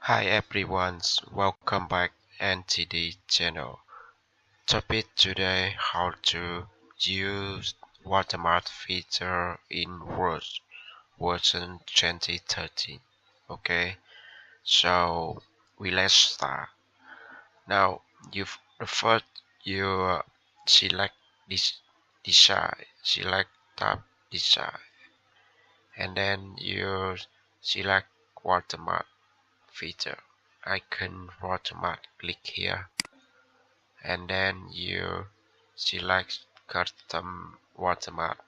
Hi everyone, welcome back to the channel. Topic today: how to use watermark feature in Word version 2013. Okay, so let's start. Now first you select this design, select tab design, and then you select watermark feature icon watermark. Click here and then you select custom watermark.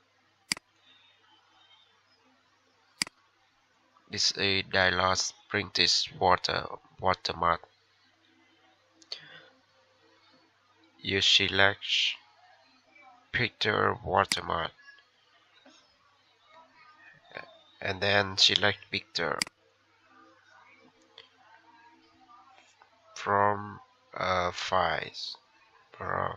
This is a dialog print this watermark. You select picture watermark and then select picture from files. Bro.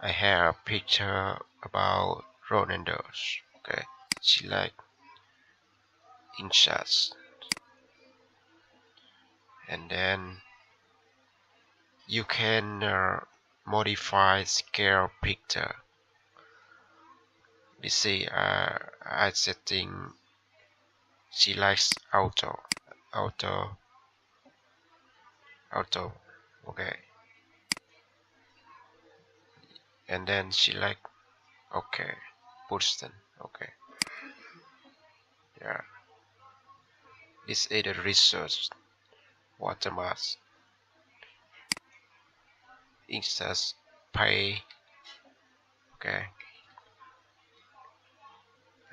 I have a picture about Ronaldo's. Okay, select insert and then you can modify scale picture. Let's see, I setting select auto, okay, and then select okay, button, okay, yeah. This is the research watermark, insert pay, okay,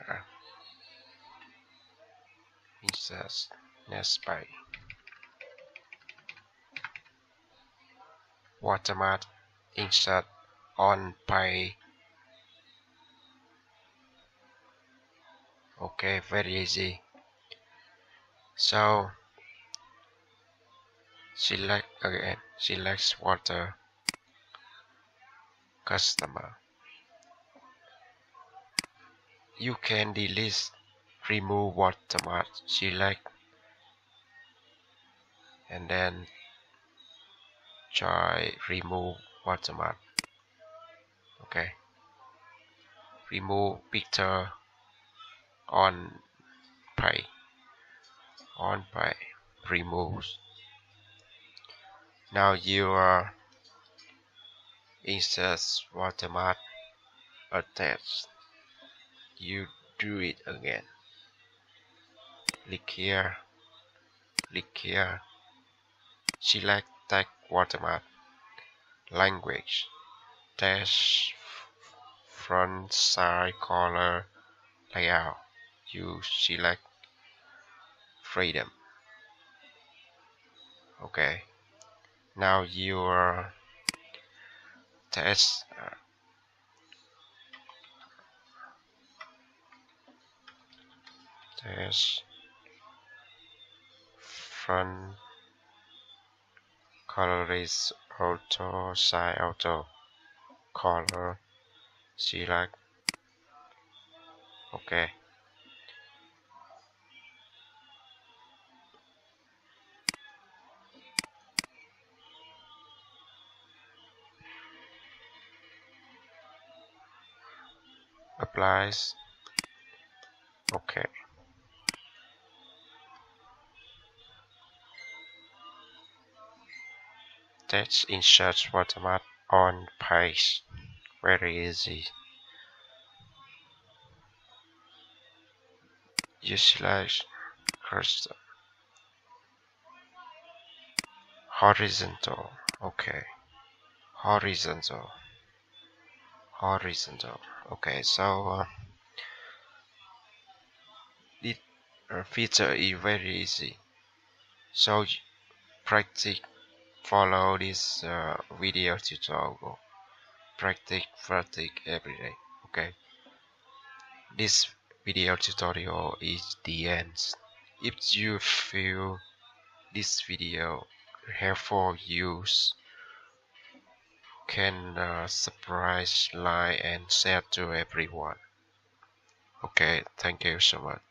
yeah. Insert next pay watermark, insert on pay, okay, very easy. So select again, select water customer. You can delete, remove watermark, select and then try remove watermark. Okay, remove picture on pay, remove. Now your insert watermark attached. You do it again. Click here, select tag watermark, language, text, front, side, color, layout. You select freedom. Okay. Now your text front color is auto, side auto, color select. Okay. Applies. Okay. Text insert watermark on page. Very easy. You select cursor. Horizontal. Okay. Horizontal. Okay. So this feature is very easy. So practice. Follow this video tutorial. Practice every day. Okay. This video tutorial is the end. If you feel this video helpful, use can subscribe, like, and share to everyone. Okay, thank you so much.